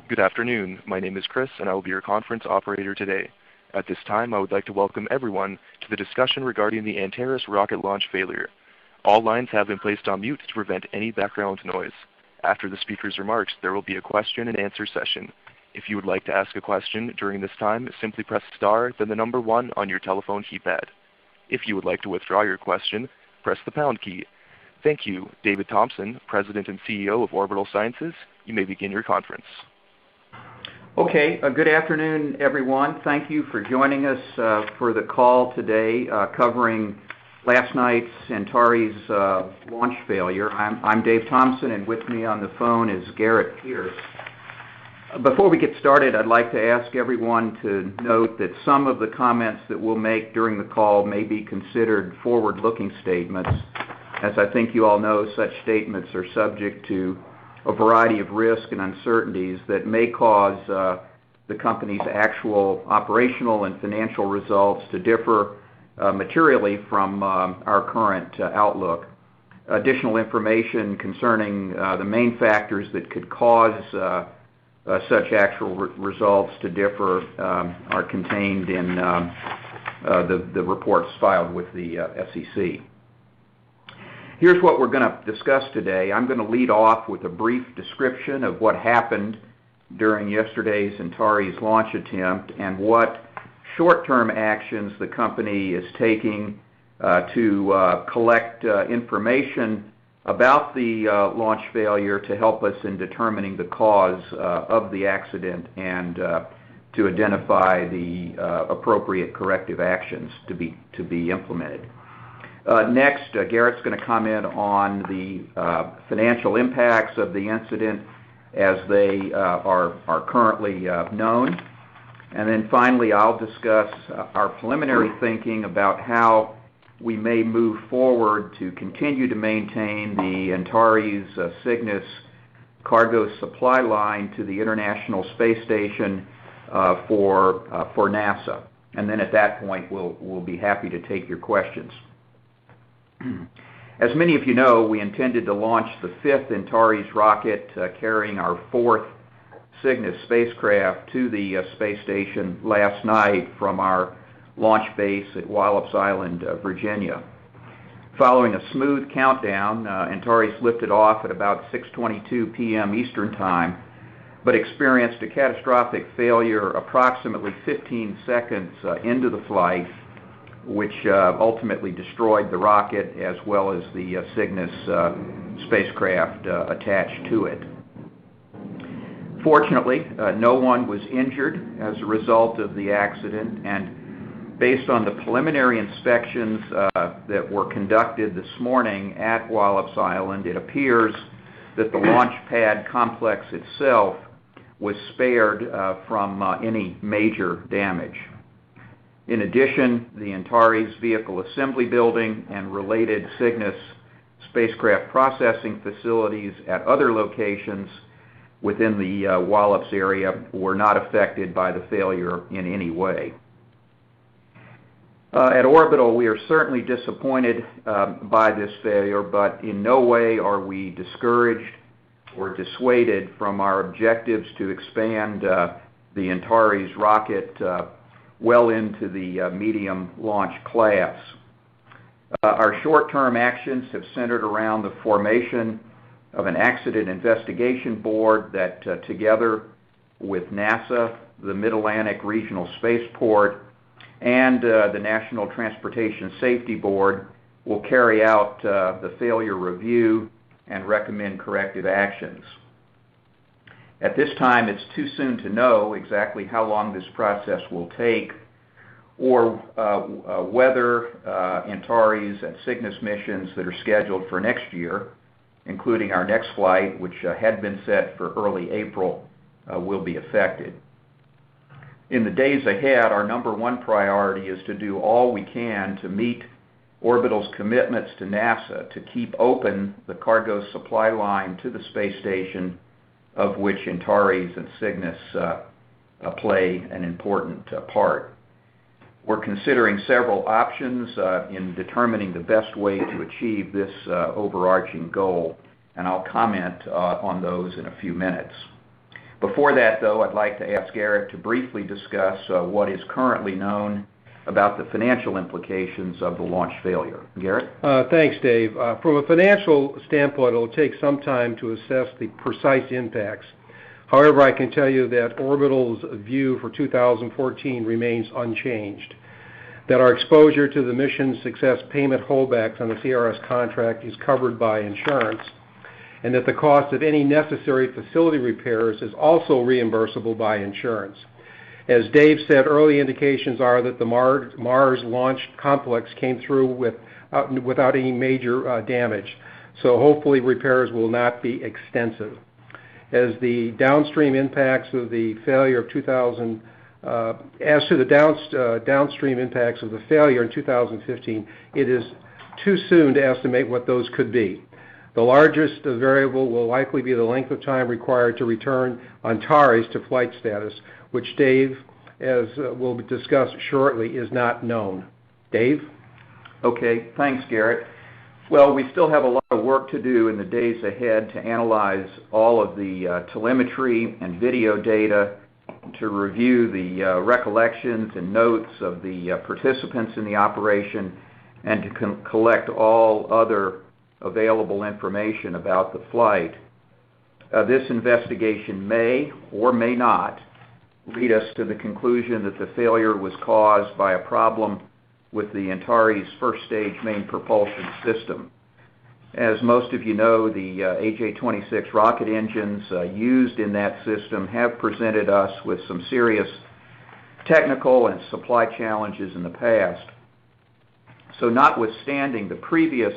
Good afternoon. My name is Chris, and I will be your conference operator today. At this time, I would like to welcome everyone to the discussion regarding the Antares rocket launch failure. All lines have been placed on mute to prevent any background noise. After the speaker's remarks, there will be a question and answer session. If you would like to ask a question during this time, simply press star, then the number 1 on your telephone keypad. If you would like to withdraw your question, press the pound key. Thank you. David Thompson, President and CEO of Orbital Sciences, you may begin your conference. Okay, good afternoon, everyone. Thank you for joining us for the call today covering last night's Antares launch failure. I'm Dave Thompson, and with me on the phone is Garrett Pierce. Before we get started, I'd like to ask everyone to note that some of the comments that we'll make during the call may be considered forward-looking statements. As I think you all know, such statements are subject to a variety of risks and uncertainties that may cause the company's actual operational and financial results to differ materially from our current outlook. Additional information concerning the main factors that could cause such actual results to differ are contained in the reports filed with the SEC. Here's what we're going to discuss today. I'm going to lead off with a brief description of what happened during yesterday's Antares launch attempt and what short-term actions the company is taking to collect information about the launch failure to help us in determining the cause of the accident and to identify the appropriate corrective actions to be implemented. Next, Garrett's going to comment on the financial impacts of the incident as they are currently known. And then finally, I'll discuss our preliminary thinking about how we may move forward to continue to maintain the Antares Cygnus cargo supply line to the International Space Station for NASA. And then at that point, we'll be happy to take your questions. As many of you know, we intended to launch the 5th Antares rocket carrying our 4th Cygnus spacecraft to the space station last night from our launch base at Wallops Island, Virginia. Following a smooth countdown, Antares lifted off at about 6:22 p.m. Eastern Time, but experienced a catastrophic failure approximately 15 seconds into the flight, which ultimately destroyed the rocket as well as the Cygnus spacecraft attached to it. Fortunately, no one was injured as a result of the accident, and based on the preliminary inspections that were conducted this morning at Wallops Island, it appears that the launch pad complex itself was spared from any major damage. In addition, the Antares Vehicle Assembly Building and related Cygnus spacecraft processing facilities at other locations within the Wallops area were not affected by the failure in any way. At Orbital, we are certainly disappointed by this failure, but in no way are we discouraged or dissuaded from our objectives to expand the Antares rocket well into the medium launch class. Our short-term actions have centered around the formation of an accident investigation board that together with NASA, the Mid-Atlantic Regional Spaceport, and the National Transportation Safety Board will carry out the failure review and recommend corrective actions. At this time, it's too soon to know exactly how long this process will take or whether Antares and Cygnus missions that are scheduled for next year, including our next flight, which had been set for early April, will be affected. In the days ahead, our number 1 priority is to do all we can to meet Orbital's commitments to NASA to keep open the cargo supply line to the space station, of which Antares and Cygnus play an important part. We're considering several options in determining the best way to achieve this overarching goal, and I'll comment on those in a few minutes. Before that, though, I'd like to ask Garrett to briefly discuss what is currently known about the financial implications of the launch failure. Garrett? Thanks, Dave. From a financial standpoint, it will take some time to assess the precise impacts. However, I can tell you that Orbital's view for 2014 remains unchanged, that our exposure to the mission success payment holdbacks on the CRS contract is covered by insurance, and that the cost of any necessary facility repairs is also reimbursable by insurance. As Dave said, early indications are that the Mars launch complex came through without any major damage, so hopefully repairs will not be extensive. As the downstream impacts of the failure of downstream impacts of the failure in 2015, it is too soon to estimate what those could be. The largest variable will likely be the length of time required to return Antares to flight status, which Dave, as we'll discuss shortly, is not known. Dave? Okay, thanks, Garrett. Well, we still have a lot of work to do in the days ahead to analyze all of the telemetry and video data, to review the recollections and notes of the participants in the operation, and to collect all other available information about the flight. This investigation may or may not lead us to the conclusion that the failure was caused by a problem with the Antares first stage main propulsion system. As most of you know, the AJ-26 rocket engines used in that system have presented us with some serious technical and supply challenges in the past. So notwithstanding the previous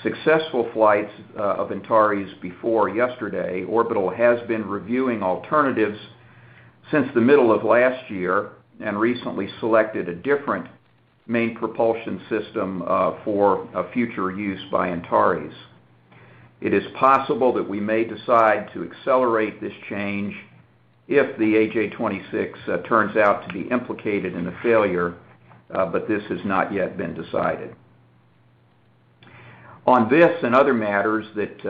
successful flights of Antares before yesterday, Orbital has been reviewing alternatives since the middle of last year and recently selected a different main propulsion system for future use by Antares. It is possible that we may decide to accelerate this change if the AJ-26 turns out to be implicated in the failure, but this has not yet been decided. On this and other matters that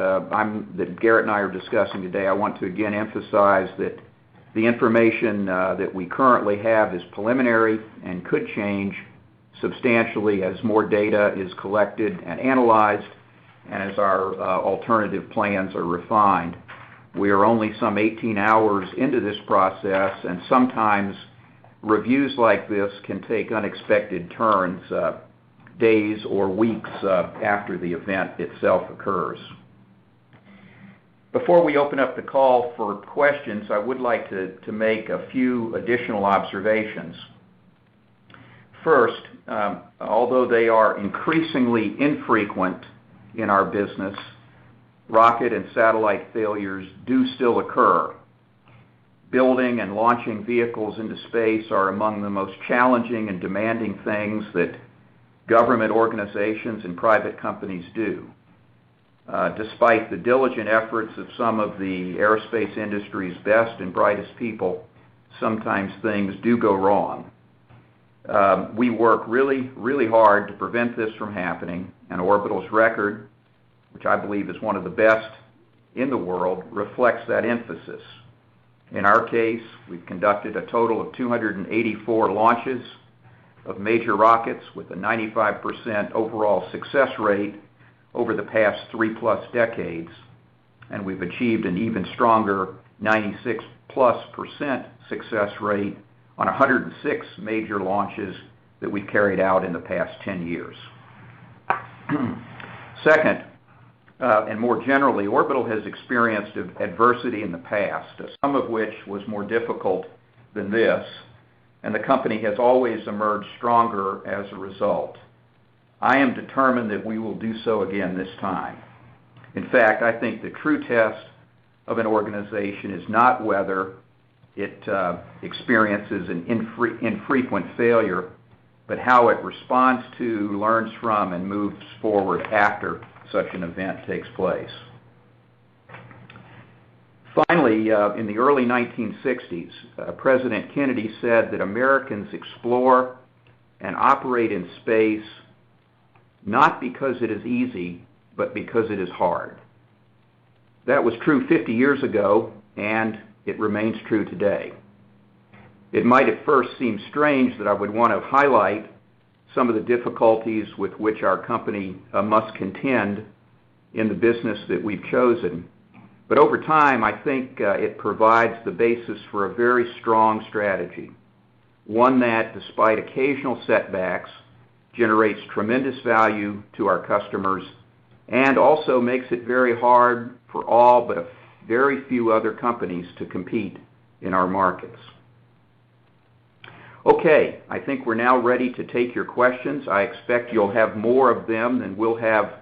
Garrett and I are discussing today, I want to again emphasize that the information that we currently have is preliminary and could change substantially as more data is collected and analyzed and as our alternative plans are refined. We are only some 18 hours into this process, and sometimes reviews like this can take unexpected turns, days or weeks after the event itself occurs. Before we open up the call for questions, I would like to make a few additional observations. First, although they are increasingly infrequent in our business, rocket and satellite failures do still occur. Building and launching vehicles into space are among the most challenging and demanding things that government organizations and private companies do. Despite the diligent efforts of some of the aerospace industry's best and brightest people, sometimes things do go wrong. We work really, really hard to prevent this from happening, and Orbital's record, which I believe is one of the best in the world, reflects that emphasis. In our case, we've conducted a total of 284 launches of major rockets with a 95% overall success rate over the past 3+ decades, and we've achieved an even stronger 96+% success rate on 106 major launches that we've carried out in the past 10 years. Second, and more generally, Orbital has experienced adversity in the past, some of which was more difficult than this, and the company has always emerged stronger as a result. I am determined that we will do so again this time. In fact, I think the true test of an organization is not whether it experiences an infrequent failure, but how it responds to, learns from, and moves forward after such an event takes place. Finally, in the early 1960s, President Kennedy said that Americans explore and operate in space not because it is easy, but because it is hard. That was true 50 years ago, and it remains true today. It might at first seem strange that I would want to highlight some of the difficulties with which our company must contend in the business that we've chosen. But over time, I think it provides the basis for a very strong strategy, one that, despite occasional setbacks, generates tremendous value to our customers and also makes it very hard for all but a very few other companies to compete in our markets. Okay, I think we're now ready to take your questions. I expect you'll have more of them than we'll have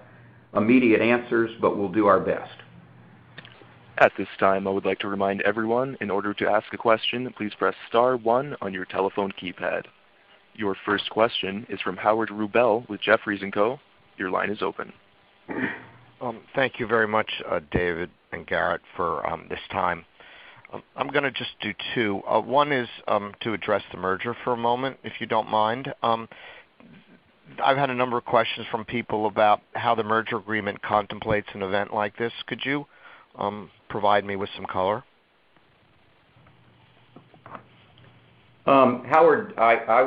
immediate answers, but we'll do our best. At this time, I would like to remind everyone, in order to ask a question, please press star 1 on your telephone keypad. Your first question is from Howard Rubel with Jefferies & Co. Your line is open. Thank you very much, David and Garrett, for this time. I'm going to just do two. One is to address the merger for a moment, if you don't mind. I've had a number of questions from people about how the merger agreement contemplates an event like this. Could you provide me with some color? Howard, I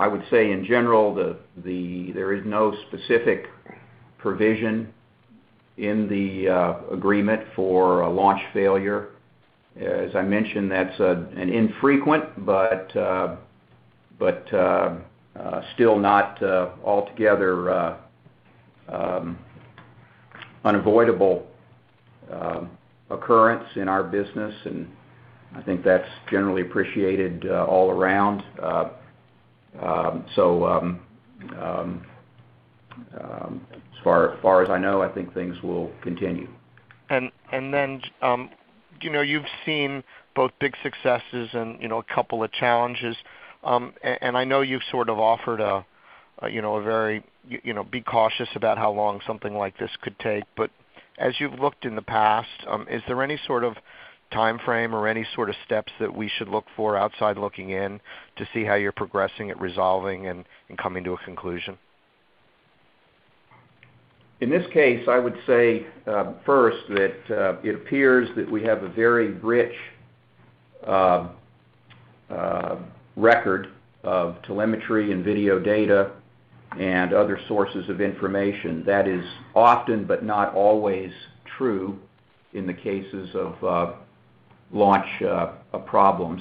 would say in general there is no specific provision in the agreement for a launch failure. As I mentioned, that's an infrequent but still not altogether unavoidable occurrence in our business, and I think that's generally appreciated all around. As far as I know, I think things will continue. And then, you've seen both big successes and, a couple of challenges. And I know you've sort of offered a very, be cautious about how long something like this could take. But as you've looked in the past, is there any sort of time frame or any sort of steps that we should look for outside looking in to see how you're progressing at resolving and coming to a conclusion? In this case, I would say first that it appears that we have a very rich record of telemetry and video data and other sources of information. That is often but not always true in the cases of launch problems.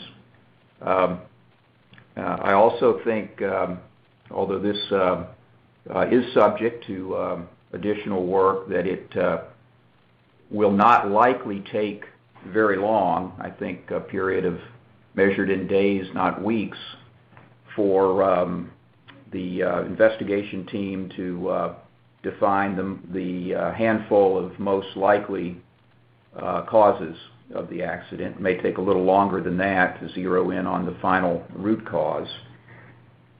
I also think, although this is subject to additional work, that it will not likely take very long, I think a period of measured in days, not weeks, for the investigation team to define the handful of most likely causes of the accident. It may take a little longer than that to zero in on the final root cause.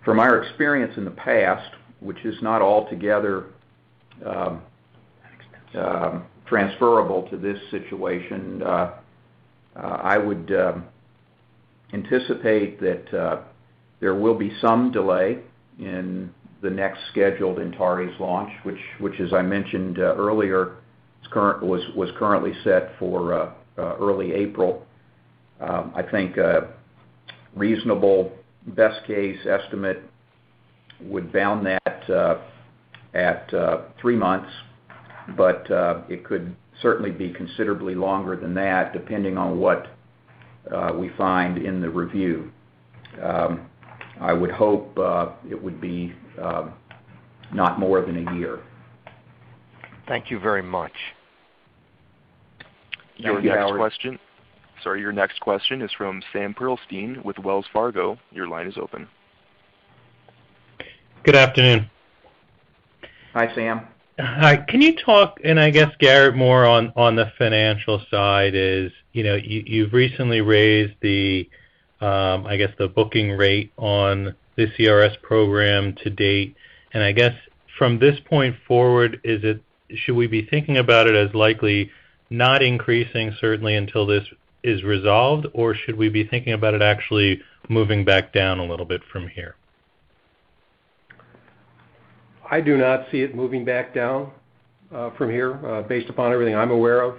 From our experience in the past, which is not altogether transferable to this situation, I would anticipate that there will be some delay in the next scheduled Antares launch, which as I mentioned earlier, was currently set for early April. I think a reasonable best case estimate would bound that at 3 months, but it could certainly be considerably longer than that, depending on what we find in the review. I would hope it would be not more than a year. Thank you very much. Your next question is from Sam Pearlstein with Wells Fargo. Your line is open. Good afternoon. Hi, Sam. Hi. Can you talk, and I guess, Garrett, more on the financial side is, you've recently raised the booking rate on the CRS program to date, and I guess from this point forward, should we be thinking about it as likely not increasing certainly until this is resolved, or should we be thinking about it actually moving back down a little bit from here? I do not see it moving back down from here, based upon everything I'm aware of.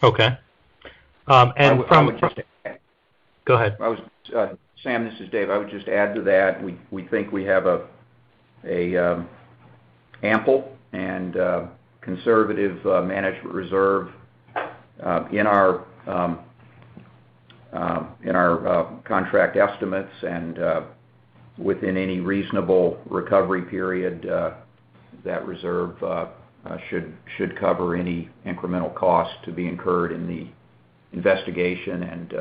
Okay. Go ahead. Sam, this is Dave. I would just add to that, we think we have a ample and conservative management reserve in our contract estimates, and within any reasonable recovery period, that reserve should cover any incremental costs to be incurred in the investigation and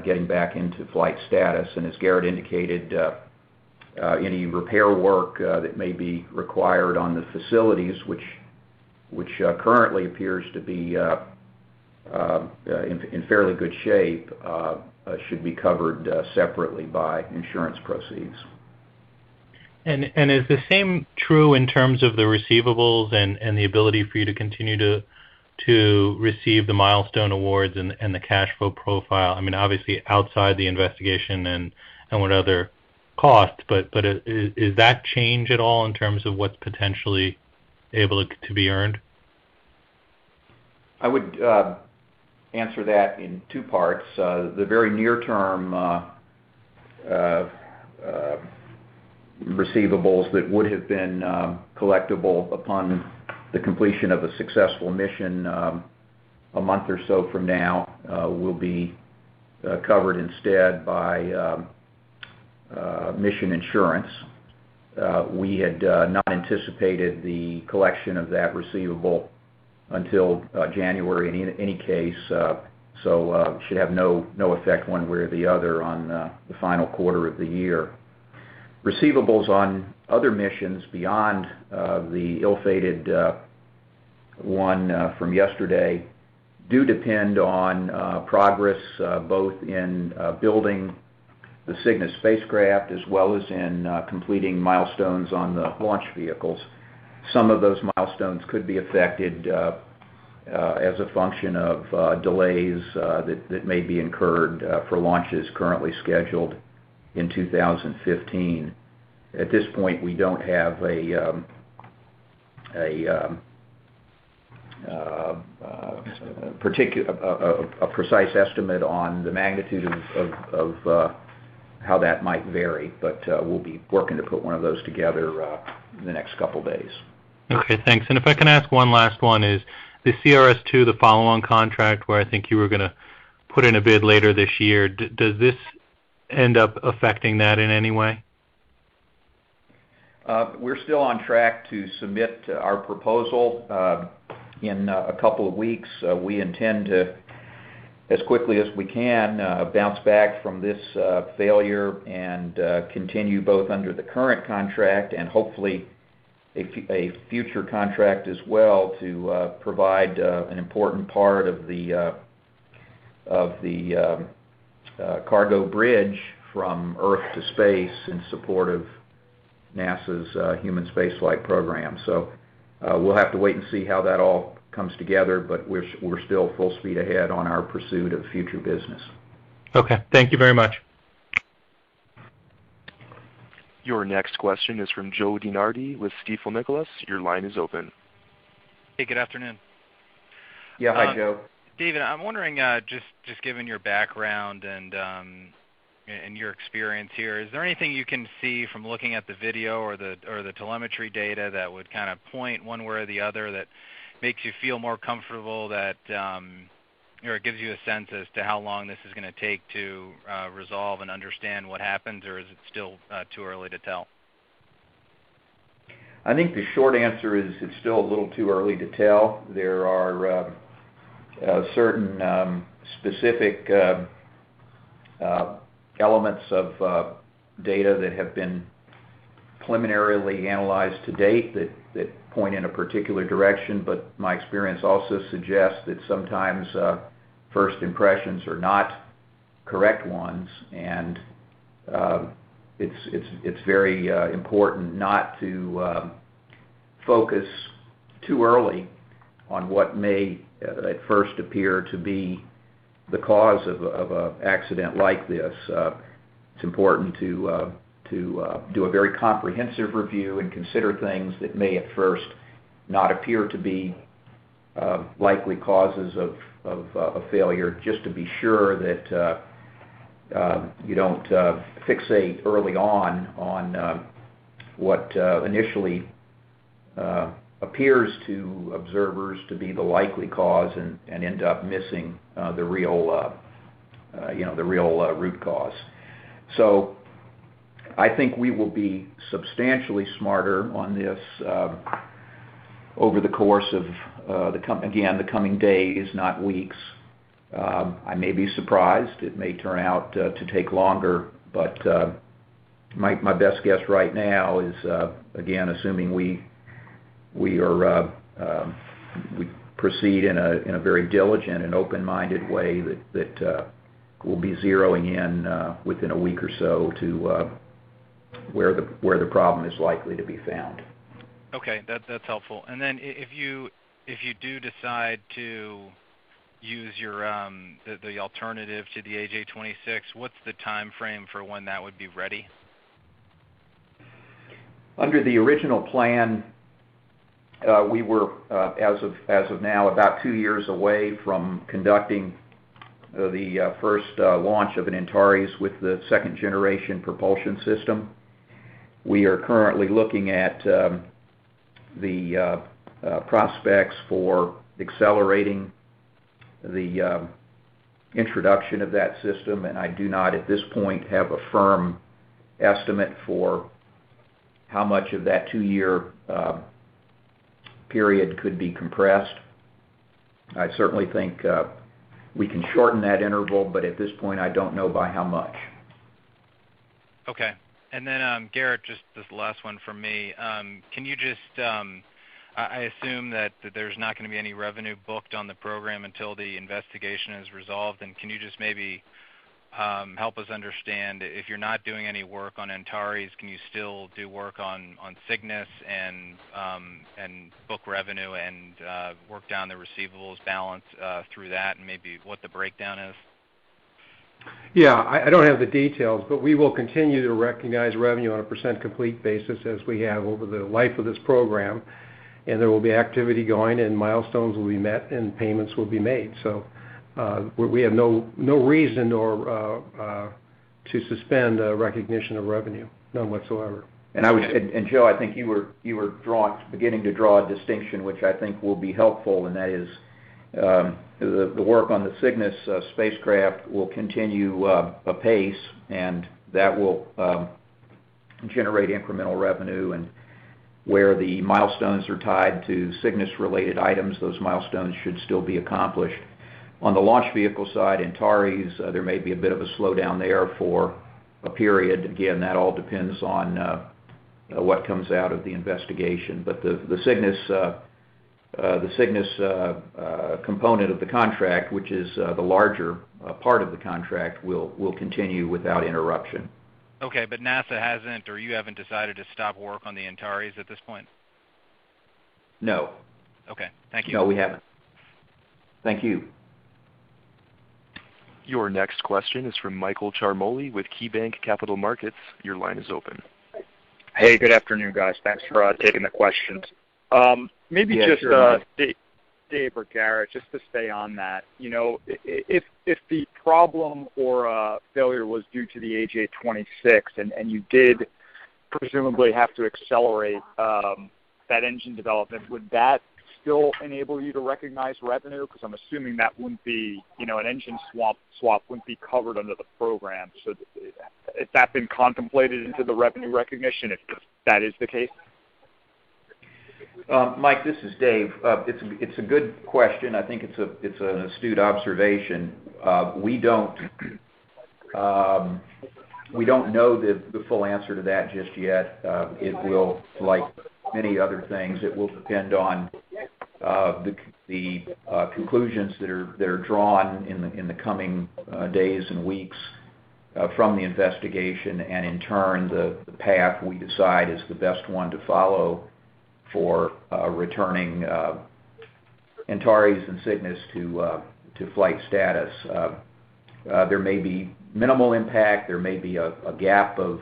getting back into flight status. And as Garrett indicated, any repair work that may be required on the facilities, which currently appears to be in fairly good shape, should be covered separately by insurance proceeds. And is the same true in terms of the receivables and the ability for you to continue to receive the milestone awards and the cash flow profile? I mean, obviously outside the investigation and what other costs, but is that change at all in terms of what's potentially able to be earned? I would answer that in two parts. The very near-term receivables that would have been collectible upon the completion of a successful mission a month or so from now will be covered instead by mission insurance. We had not anticipated the collection of that receivable until January in any case, so should have no effect one way or the other on the final quarter of the year. Receivables on other missions beyond the ill-fated one from yesterday do depend on progress both in building the Cygnus spacecraft as well as in completing milestones on the launch vehicles. Some of those milestones could be affected as a function of delays that may be incurred for launches currently scheduled in 2015. At this point, we don't have a precise estimate on the magnitude of how that might vary, but we'll be working to put one of those together in the next couple days. Okay, thanks. And if I can ask one last one, is the CRS-2, the follow-on contract where I think you were going to put in a bid later this year, does this end up affecting that in any way? We're still on track to submit our proposal in a couple of weeks. We intend to, as quickly as we can, bounce back from this failure and continue both under the current contract and hopefully a future contract as well to provide an important part of the cargo bridge from Earth to space in support of NASA's human spaceflight program. So we'll have to wait and see how that all comes together, but we're still full speed ahead on our pursuit of future business. Okay, thank you very much. Your next question is from Joe DiNardi with Stifel Nicolaus. Your line is open. Hey, good afternoon. Yeah, hi, Joe. David, I'm wondering, just given your background and your experience here, is there anything you can see from looking at the video or the telemetry data that would kind of point one way or the other that makes you feel more comfortable that, or it gives you a sense as to how long this is going to take to resolve and understand what happens, or is it still too early to tell? I think the short answer is it's still a little too early to tell. There are certain specific elements of data that have been preliminarily analyzed to date that point in a particular direction, but my experience also suggests that sometimes first impressions are not correct ones, and it's very important not to focus too early on what may at first appear to be the cause of an accident like this. It's important to do a very comprehensive review and consider things that may at first not appear to be likely causes of a failure, just to be sure that you don't fixate early on what initially appears to observers to be the likely cause and end up missing the real root cause. So I think we will be substantially smarter on this over the course of the coming days, not weeks. I may be surprised. It may turn out to take longer, but my best guess right now is, again, assuming we proceed in a very diligent and open-minded way, that we'll be zeroing in within a week or so to where the problem is likely to be found. Okay, that's helpful. And then if you do decide to use your the alternative to the AJ-26, what's the time frame for when that would be ready? Under the original plan, we were as of now about 2 years away from conducting the first launch of an Antares with the second generation propulsion system. We are currently looking at the prospects for accelerating the introduction of that system, and I do not at this point have a firm estimate for how much of that 2-year period could be compressed. I certainly think we can shorten that interval, but at this point I don't know by how much. Okay. And then, Garrett, just this last one from me. Can you just, I assume that there's not going to be any revenue booked on the program until the investigation is resolved, and can you just maybe help us understand, if you're not doing any work on Antares, can you still do work on Cygnus and book revenue and work down the receivables balance through that, and maybe what the breakdown is? Yeah, I don't have the details, but we will continue to recognize revenue on a percent complete basis as we have over the life of this program, and there will be activity going, and milestones will be met, and payments will be made. So we have no reason or to suspend recognition of revenue, none whatsoever. And Joe, I think you were beginning to draw a distinction, which I think will be helpful, and that is the work on the Cygnus spacecraft will continue apace, and that will generate incremental revenue. And where the milestones are tied to Cygnus-related items, those milestones should still be accomplished. On the launch vehicle side, Antares, there may be a bit of a slowdown there for a period. Again, that all depends on what comes out of the investigation. But the Cygnus component of the contract, which is the larger part of the contract, will continue without interruption. Okay, but NASA hasn't, or you haven't decided to stop work on the Antares at this point? No. Okay, thank you. No, we haven't. Thank you. Your next question is from Michael Ciarmoli with KeyBanc Capital Markets. Your line is open. Hey, good afternoon, guys. Thanks for taking the questions. Maybe Dave or Garrett, just to stay on that, if the problem or failure was due to the AJ-26 and you did presumably have to accelerate that engine development, would that still enable you to recognize revenue? Because I'm assuming that wouldn't be, an engine swap wouldn't be covered under the program. So has that been contemplated into the revenue recognition if that is the case? Mike, this is Dave. It's a good question. I think it's an astute observation. We don't know the full answer to that just yet. It will, like many other things, it will depend on the conclusions that are drawn in the coming days and weeks from the investigation, and in turn the path we decide is the best one to follow for returning Antares and Cygnus to flight status. There may be minimal impact. There may be a gap of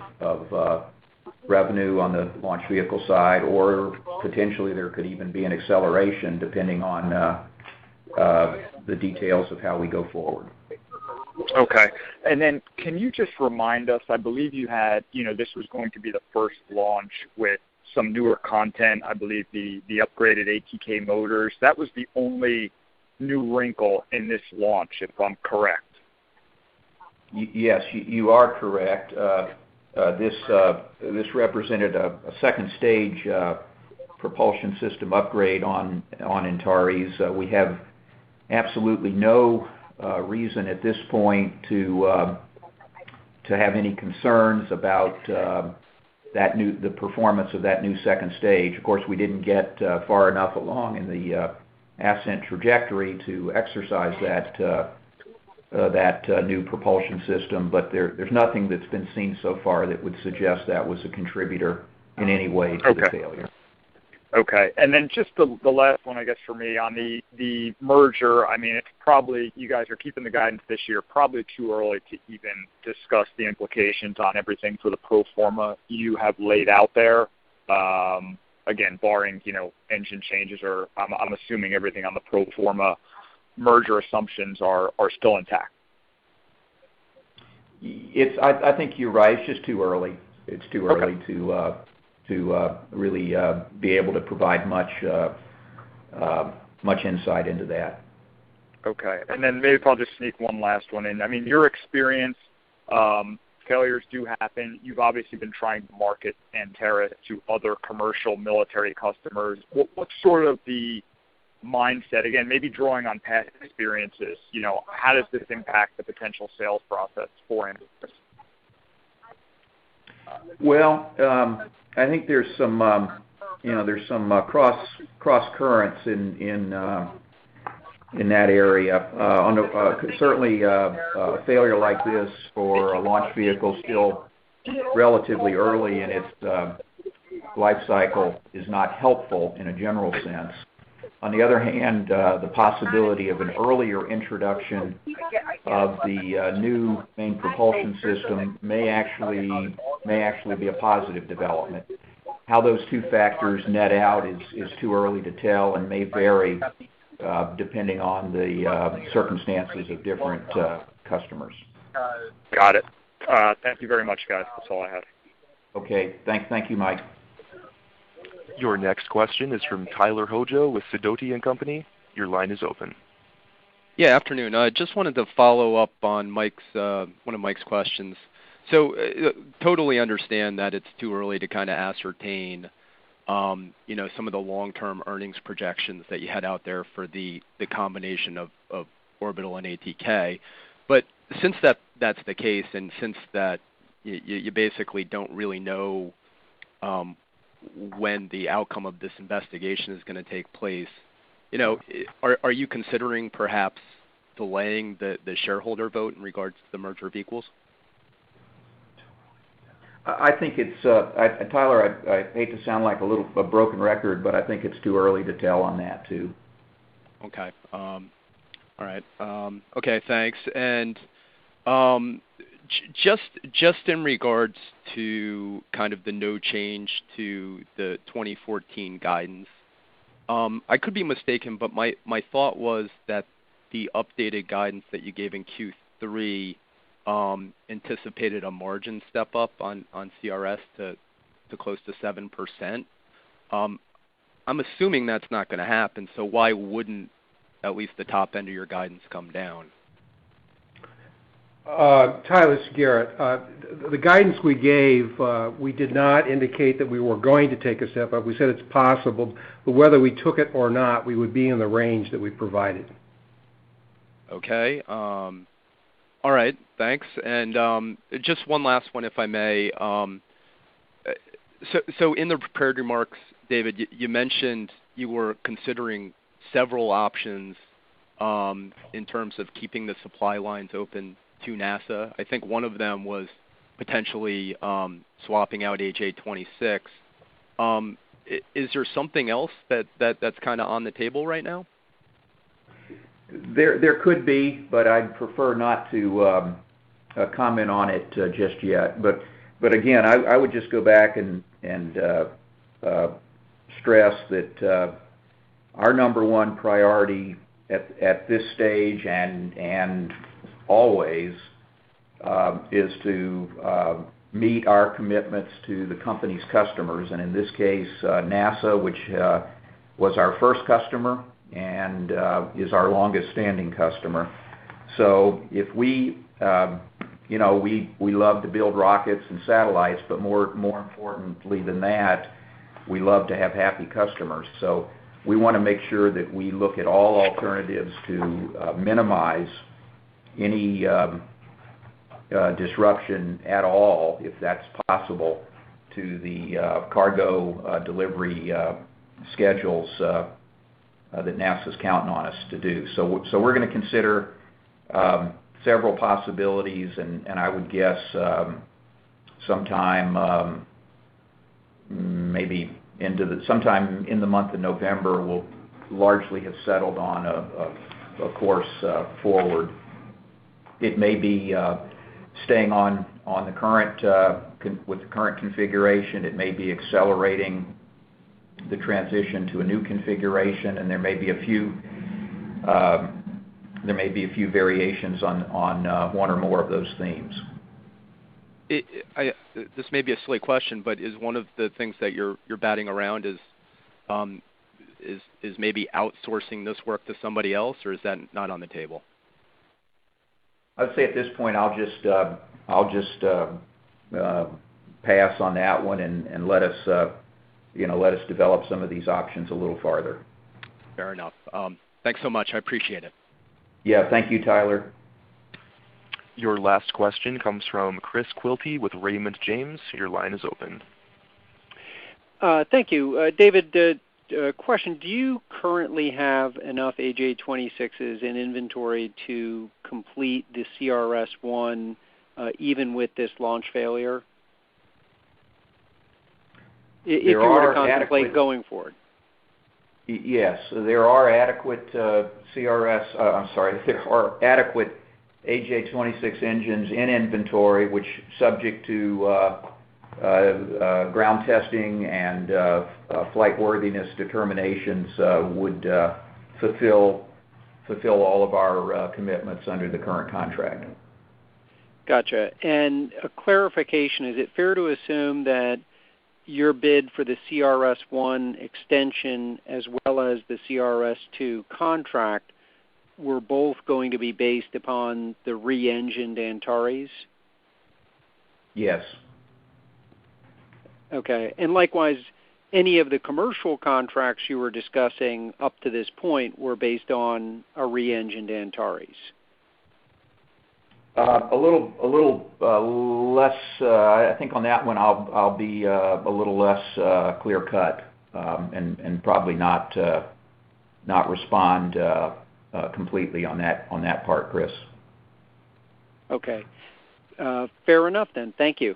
revenue on the launch vehicle side, or potentially there could even be an acceleration depending on the details of how we go forward. Okay. And then can you just remind us, I believe you had, this was going to be the first launch with some newer content, I believe the upgraded ATK motors. That was the only new wrinkle in this launch, if I'm correct. Yes, you are correct. This represented a second stage propulsion system upgrade on Antares. We have absolutely no reason at this point to have any concerns about the performance of that new second stage. Of course, we didn't get far enough along in the ascent trajectory to exercise that new propulsion system, but there's nothing that's been seen so far that would suggest that was a contributor in any way to the failure. Okay, and then just the last one, I guess, for me on the merger. I mean, it's probably, you guys are keeping the guidance this year, probably too early to even discuss the implications on everything for the pro forma you have laid out there. Again, barring, engine changes, or I'm assuming everything on the pro forma merger assumptions are still intact. I think you're right. It's just too early. It's too early to really be able to provide much insight into that. Okay, and then maybe I'll just sneak one last one in. I mean, your experience, failures do happen. You've obviously been trying to market Antares to other commercial military customers. What's sort of the mindset, again, maybe drawing on past experiences, how does this impact the potential sales process for Antares? Well, I think there's some cross currents in that area. Certainly, a failure like this for a launch vehicle still relatively early in its life cycle is not helpful in a general sense. On the other hand, the possibility of an earlier introduction of the new main propulsion system may actually be a positive development. How those two factors net out is too early to tell and may vary depending on the circumstances of different customers. Got it. Thank you very much, guys. That's all I had. Okay. Thank you, Mike. Your next question is from Tyler Hojo with Sidoti & Company. Your line is open. Yeah, afternoon. I just wanted to follow up on one of Mike's questions. So totally understand that it's too early to kind of ascertain, some of the long-term earnings projections that you had out there for the combination of Orbital and ATK. But since that's the case, and since that you basically don't really know when the outcome of this investigation is going to take place, are you considering perhaps delaying the shareholder vote in regards to the merger of equals? I think it's Tyler. I hate to sound like a broken record, but I think it's too early to tell on that too. Okay. All right. Okay. Thanks. And just in regards to kind of the no change to the 2014 guidance, I could be mistaken, but my thought was that the updated guidance that you gave in Q3 anticipated a margin step up on CRS to close to 7%. I'm assuming that's not going to happen, so why wouldn't at least the top end of your guidance come down? Tyler, this is Garrett. The guidance we gave, we did not indicate that we were going to take a step up. We said it's possible, but whether we took it or not, we would be in the range that we provided. Okay. All right. Thanks. And just one last one, if I may. So in the prepared remarks, David, you mentioned you were considering several options in terms of keeping the supply lines open to NASA. I think one of them was potentially swapping out AJ-26. Is there something else that's kind of on the table right now? There could be, but I'd prefer not to comment on it just yet. But but again, I would just go back and stress that our number one priority at this stage and always is to meet our commitments to the company's customers, and in this case, NASA, which was our first customer and is our longest-standing customer. So if we love to build rockets and satellites, but more importantly than that, we love to have happy customers. So we want to make sure that we look at all alternatives to minimize any disruption at all, if that's possible, to the cargo delivery schedules that NASA's counting on us to do. So we're going to consider several possibilities, and I would guess sometime sometime in the month of November, we'll largely have settled on a course forward. It may be staying on the current with the current configuration. It may be accelerating the transition to a new configuration, and there may be a few variations on one or more of those themes. This may be a silly question, but is one of the things that you're batting around is maybe outsourcing this work to somebody else, or is that not on the table? I'd say at this point I'll just pass on that one and let us develop some of these options a little farther. Fair enough. Thanks so much. I appreciate it. Yeah, thank you, Tyler. Your last question comes from Chris Quilty with Raymond James. Your line is open. Thank you. David, question. Do you currently have enough AJ-26s in inventory to complete the CRS-1 even with this launch failure? If you were to contemplate going forward. Yes, there are adequate there are adequate AJ-26 engines in inventory, which, subject to ground testing and flight worthiness determinations, would fulfill all of our commitments under the current contract. Gotcha. And a clarification: is it fair to assume that your bid for the CRS-1 extension as well as the CRS-2 contract were both going to be based upon the re-engined Antares? Yes. Okay. And likewise, any of the commercial contracts you were discussing up to this point were based on a re-engined Antares? A little less. I think on that one, I'll be a little less clear cut, and probably not respond completely on that part, Chris. Okay. Fair enough then. Thank you.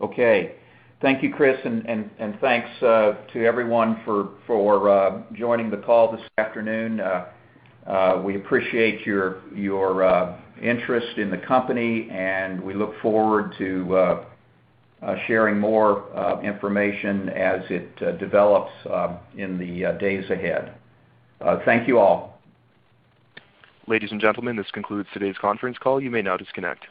Okay. Thank you, Chris, and thanks to everyone for joining the call this afternoon. We appreciate your interest in the company, and we look forward to sharing more information as it develops in the days ahead. Thank you all. Ladies and gentlemen, this concludes today's conference call. You may now disconnect.